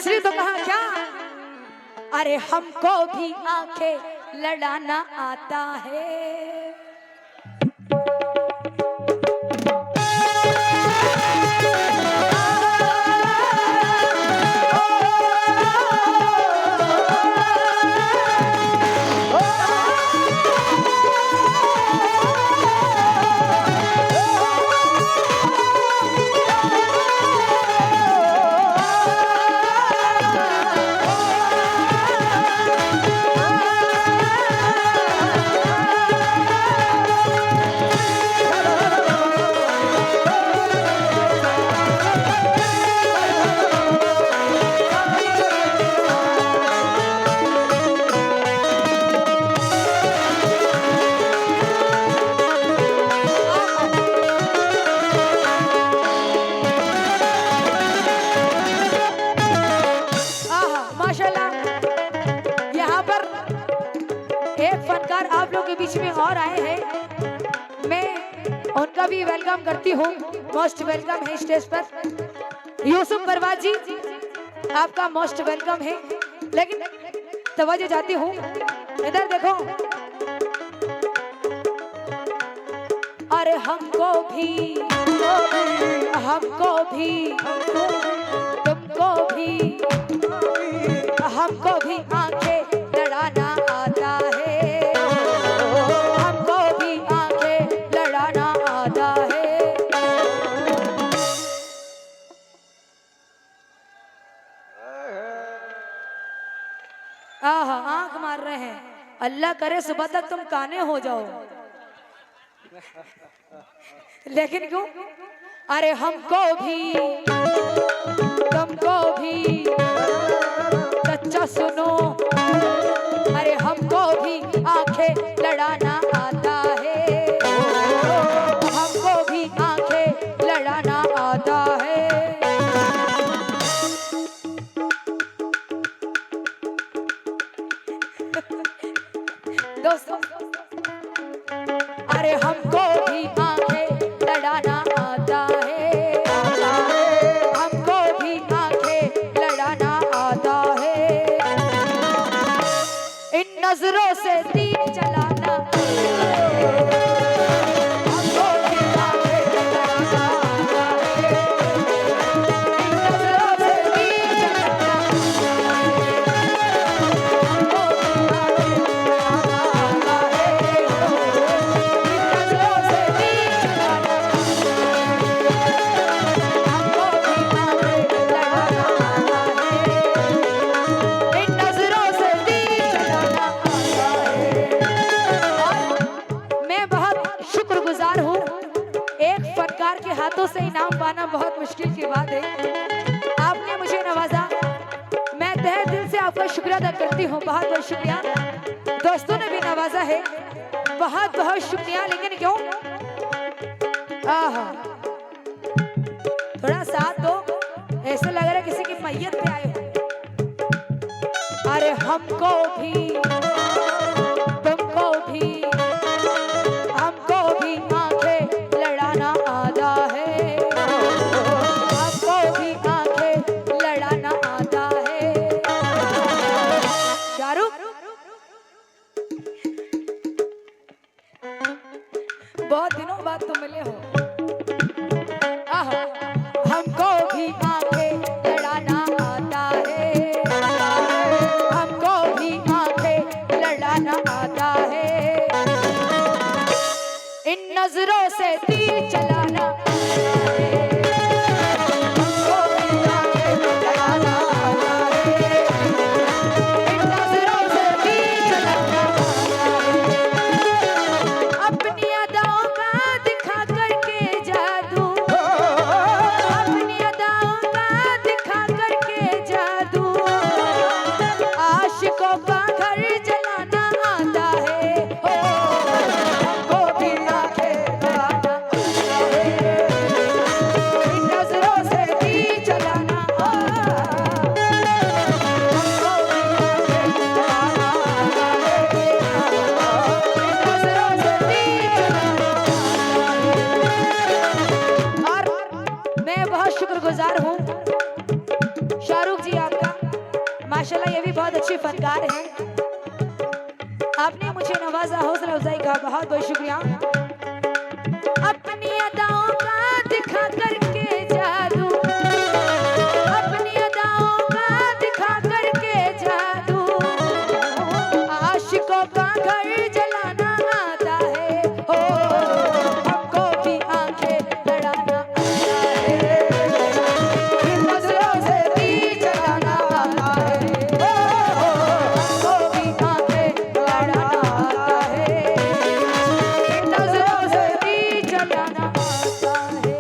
इसलिए तो कहा क्या, अरे हमको भी आंखें लड़ाना आता है। आप लोग के बीच में और आए हैं, मैं उनका भी वेलकम करती हूँ। मोस्ट वेलकम है स्टेज पर यूसुफ परवाज जी, आपका मोस्ट वेलकम है। लेकिन तवज्जो जाती हूँ, इधर देखो। अरे हमको भी तुमको भी हमको भी आंखें लड़ाना आता है, हमको भी आंखें लड़ाना आता है। आहा, आंख मार रहे हैं। अल्लाह करे सुबह तक तुम काने हो जाओ। लेकिन क्यों? अरे हमको भी तुमको भी सच्चा सुनो, अरे हमको भी आंखें लड़ाना आता है, हमको भी आंखें लड़ाना आता है। दोस्तों, अरे हमको भी आंखें लड़ाना आता है, हमको भी आंखें लड़ाना आता है। इन नजरों से तीर चलाना, हमको भी आंखें लड़ाना आता है। इन नजरों से तीर चलाना, हमको भी आंखें लड़ाना आता है। इन नजरों से तीर चलाना, हमको भी आंखें लड़ाना आता है। इन नजरों से तीर चलाना आता है। और मैं बहुत शुक्रगुजार हूँ। एक फनकार के हाथों से इनाम पाना बहुत मुश्किल की बात है। आपने मुझे नवाजा, मैं तहे दिल से आपका शुक्रिया अदा करती हूँ। बहुत बहुत शुक्रिया। दोस्तों ने भी नवाजा है, बहुत बहुत शुक्रिया। लेकिन क्यों? आहा, थोड़ा साथ दो, ऐसा लग रहा है किसी की मैयत पे आए हो। अरे हमको भी तुमको भी हमको भी आंखें लड़ाना आता है, हमको भी आंखें लड़ाना आता है। शाहरुख, बहुत दिनों बाद तुम मिले हो। आहा, हमको भी आंखें लड़ाना आता है, हमको भी आंखें लड़ाना आता है। इन नजरों से तीर चलाना आता है, हमको भी आंखें लड़ाना आता है। इन नजरों से तीर चलाना आता है। अपनी अदाओं का दिखा करके जादू, अपनी अदाओं का दिखा करके जादू, आशिकों का घर जलाना आता है। ओ, हमको भी आंखें लड़ाना आता है। माशाल्लाह ये भी बहुत अच्छे फनकार हैं। आपने मुझे नवाजा, हौसला अफजाई का बहुत बहुत शुक्रिया। अपनी अदाओं का दिखा करके जादू, अपनी अदाओं का दिखा करके जादू, आशिकों का घर जलाना आता है। हो हमको भी आंखें लड़ाना आता है, इन नजरों से तीर चलाना आता है। हो हमको भी आंखें लड़ाना आता है, इन नजरों से तीर चलाना आता है।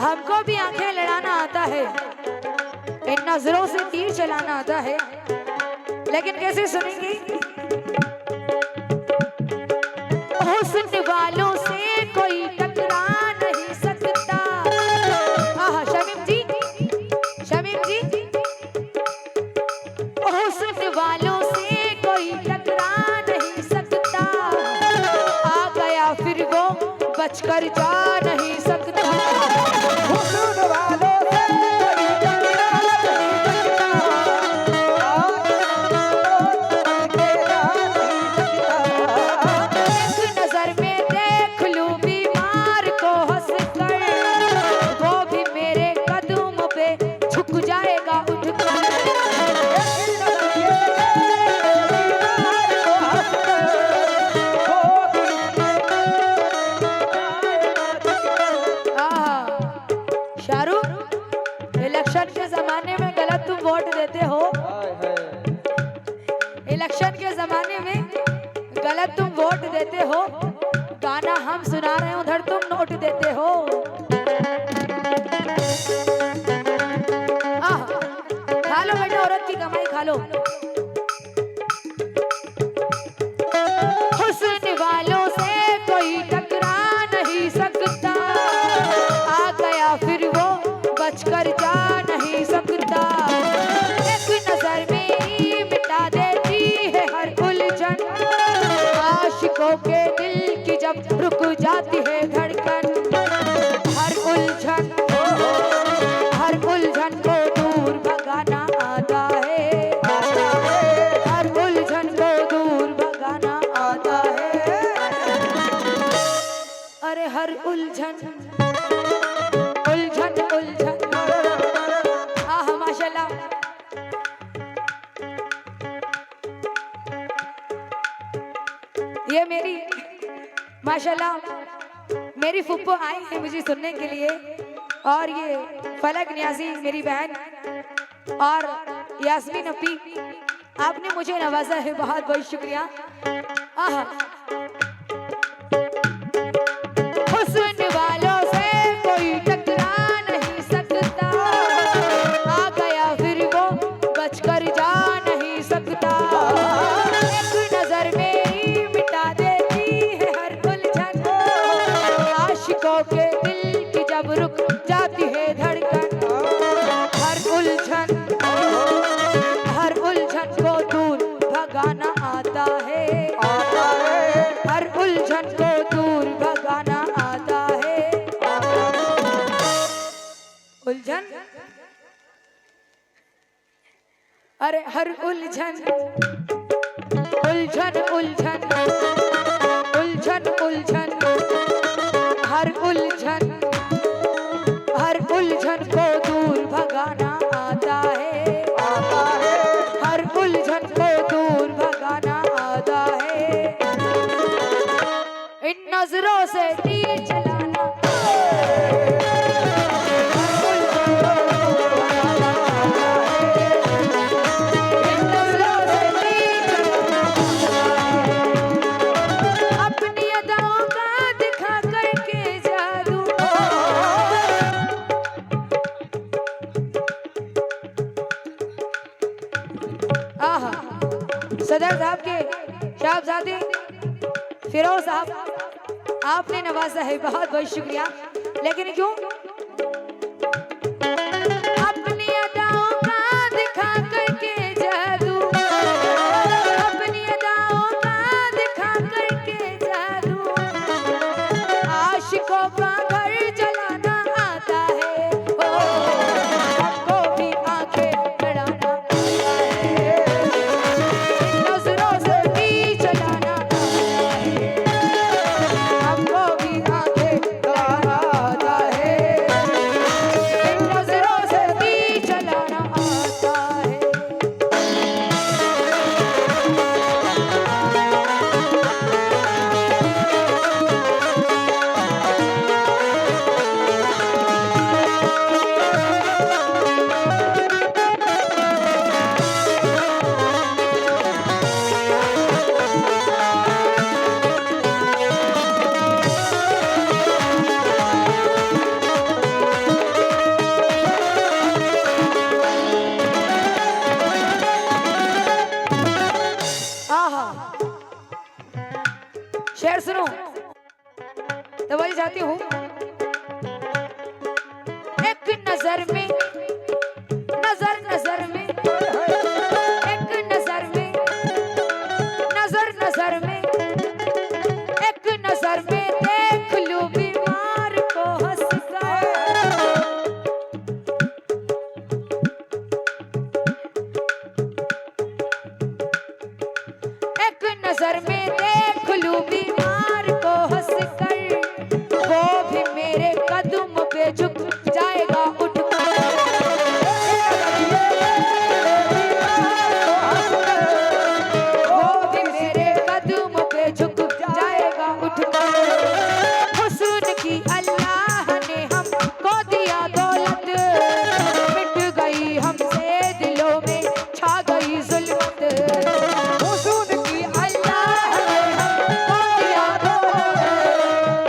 हमको भी आंखें लड़ाना आता है, इन नजरों से तीर चलाना आता है। लेकिन कैसे सुनेंगे? हुस्न वालों से कोई टकरा नहीं सकता। आहा शमीम जी, शमीम जी, हुस्न वालों से कोई टकरा नहीं सकता। आ गया फिर वो बचकर जा नहीं सकता। हुस्न वालों से कोई टकरा नहीं सकता, के जा नहीं सकता। एक नजर में देख लूं बीमार को हंसकर, वो भी मेरे कदम पे झुक जाएगा उठकर। शाहरुख, इलेक्शन के जमाने में गलत तुम वोट देते हो। इलेक्शन के जमाने में गलत तुम वोट देते हो। गाना हम सुना रहे हैं, उधर तुम नोट देते हो। खा लो बेटा, औरत की कमाई खा लो। हुस्न वालों से कोई टकरा नहीं सकता। आ गया फिर वो बचकर जा नहीं सकता। एक नजर में ही मिटा देती है हर उलझन, आशिकों के दिल की जब रुक जाती है धड़कन। हर उलझन को दूर भगाना आता है, हर उलझन को दूर भगाना आता है। अरे हर उलझन उलझन उलझन। हाँ माशाल्लाह। ये मेरी माशाल्लाह मेरी फुप्पो आई है मुझे सुनने के लिए, और ये फलक न्याजी मेरी बहन और यास्मीन अपी, आपने मुझे नवाजा है, बहुत बहुत शुक्रिया। आहा हुस्न वालों से कोई टकरा नहीं सकता। आ गया फिर वो बचकर जा नहीं सकता। एक नजर में ही मिटा देती है हर उलझन, आशिकों के दिल की जब रुक जाती है धड़कन। हर उलझन को दूर भगाना आता है, हर उलझन को दूर भगाना आता है। उलझन, अरे हर उलझन उलझन उलझन उलझन उलझन। हर उलझन को दूर भगाना आता है, हर उलझन को दूर भगाना आता है। इन नजरों से तीर चलाना, हर उलझन को दूर भगाना आता है। इन नजरों से तीर चलाना आता है। अपनी अदाओं का सदर साहब के साहबजादे फिरोज साहब, आपने नवाजा है, बहुत बहुत शुक्रिया। लेकिन क्यों अपनी अदाओं का दिखा करके जादू, अपनी अदाओं का दिखा करके जादू, आशिकों का घर जलाना आता है, ओ हमको भी आंखें लड़ाना आता है, नजरों से भी चलाना आता है, हमको भी आंखें लड़ाना आता है, नजरों से भी चलाना आता है। आहा, शेर सुनो तो बोली जाती हूँ। एक नजर में, नजर नजर में, एक नजर में, नजर नजर में, एक नजर में देख लूं बीमार को हंसकर, एक नजर में देख लूं बीमार को हंसकर, वो भी मेरे कदम पे झुक जाएगा उठकर, वो भी मेरे कदम पे झुक जाएगा उठकर। हुस्न की अल्लाह ने हमको दिया दौलत, मिट गई हमसे दिलों में छा गई जुल्मत, हुस्न की अल्लाह ने हमको दिया दौलत,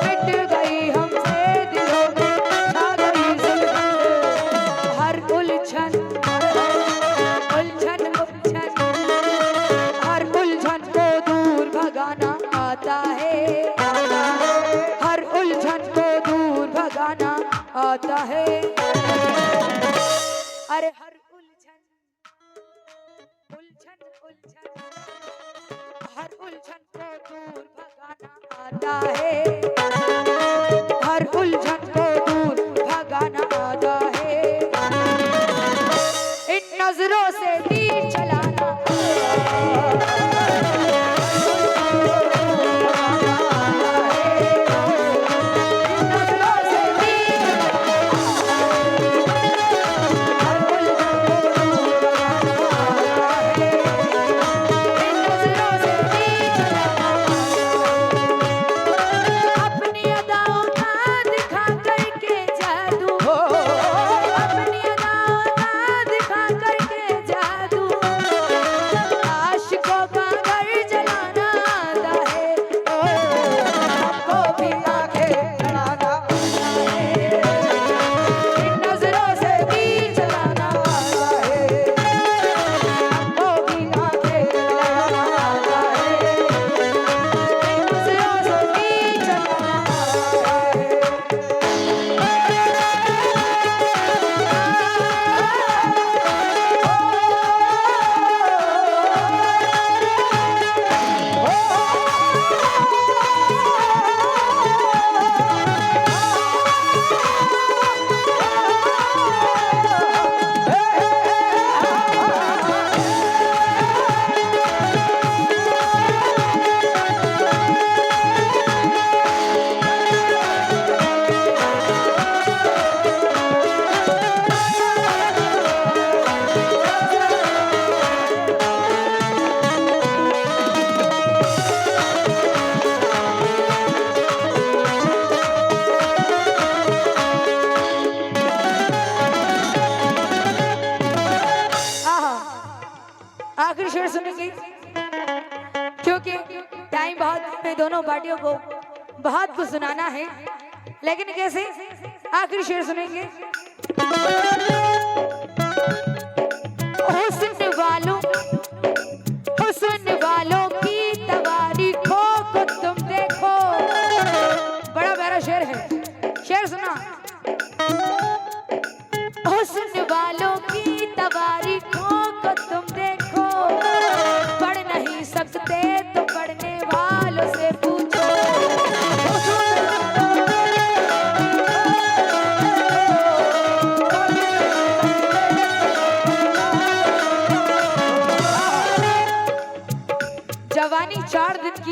मिट गई हमसे दिलों में छा गई जुल्मत। हर उलझन उलझन उलझन, हर उलझन को दूर भगाना आता है, हर उलझन को दूर भगाना आता है। अरे हर उलझन उलझन उलझन, हर उलझन को दूर भगाना आता है, हर उलझन को दूर भगाना आता है, इन नजरों से तीर चलाना अपनी अदाओं का दिखा करके जादू, अपनी अदाओं का दिखा करके जादू, आशिकों का घर जलाना आता है, ओ हमको भी आंखें लड़ाना आता है, इन नजरों से भी चलाना आता है, हमको भी आंखें लड़ाना आता है, इन नजरों से भी चलाना आखिरी शेर सुनेंगे क्योंकि टाइम बहुत कम है, दोनों पार्टियों को बहुत कुछ सुनाना है, लेकिन कैसे आखिरी शेर सुनेंगे। हुस्न वालों, हुस्न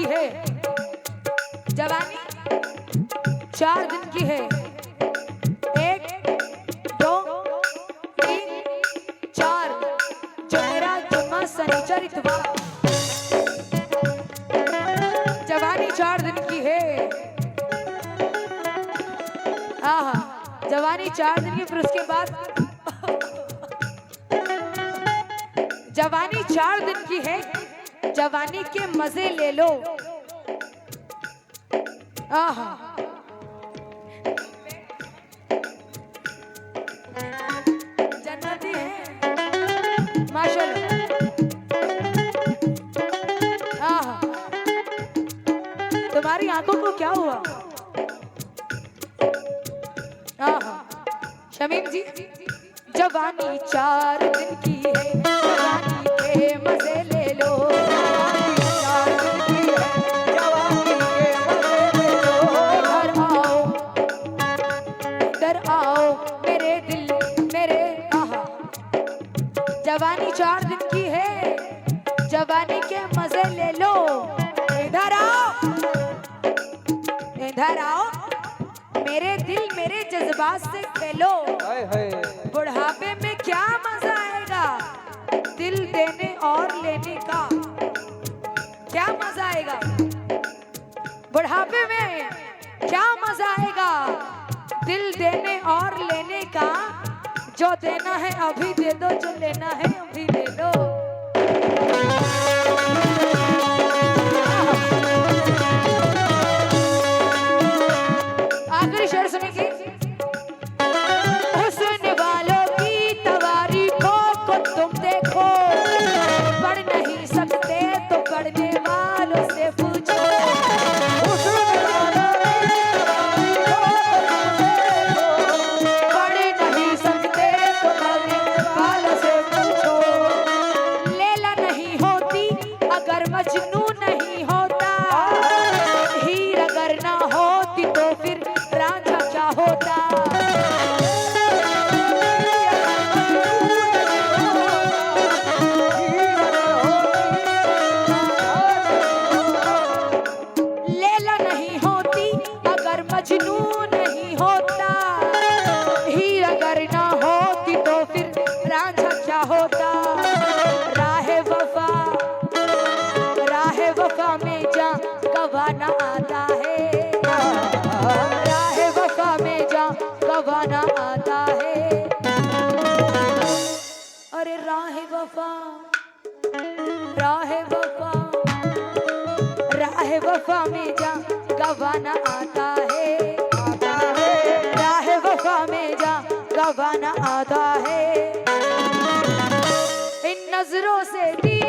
की है, जवानी 4 दिन की है। 1 2 3 4, जुमेरा जुम्मा शनिचर इतवार। जवानी 4 दिन की है। आहा, जवानी 4 दिन की, फिर उसके बाद जवानी 4 दिन की है, जवानी के मजे ले लो। आहा, जन्नती है माशाल्लाह। आहा, तुम्हारी आंखों को क्या हुआ? आहा, शमीम जी, जवानी 4 दिन की है, जवानी के मजे ले लो। जवानी 4 दिन की है, जवानी के मजे ले लो। इधर आओ मेरे दिल मेरे। आहा, जवानी 4 दिन की है, जवानी के मजे ले लो। इधर आओ, इधर आओ, मेरे दिल मेरे जज्बात से खेलो। हाय हाय, बुढ़ापे में क्या मजा आएगा, दिल देने और लेने का। क्या मजा आएगा बुढ़ापे में, क्या मजा आएगा दिल देने और लेने का। जो देना है अभी दे दो, जो लेना है अभी ले लो। आखिरी शेर सुनेंगे। हुस्न वालों की तवारीखों को तुम देखो, पढ़ नहीं सकते तो पढ़ने वालों से पूछो। हुस्न वालों की पढ़ नहीं सकते तो पढ़ने वालों से पूछो। लैला नहीं होती अगर मजनू नहीं होता, हीर अगर ना होती तो फिर रांझा क्या होता। लैला नहीं होती अगर मजनू नहीं होता, हीर अगर ना होती तो फिर रांझा क्या होता। राहे वफा, राहे वफा में जा गवाना आता है। राहे वफा में जा गवाना आता है। अरे राहे वफा, राहे वफा, राहे वफा में जा गवाना आता है। राहे वफा में जा गवाना आता है। इन नजरों से दी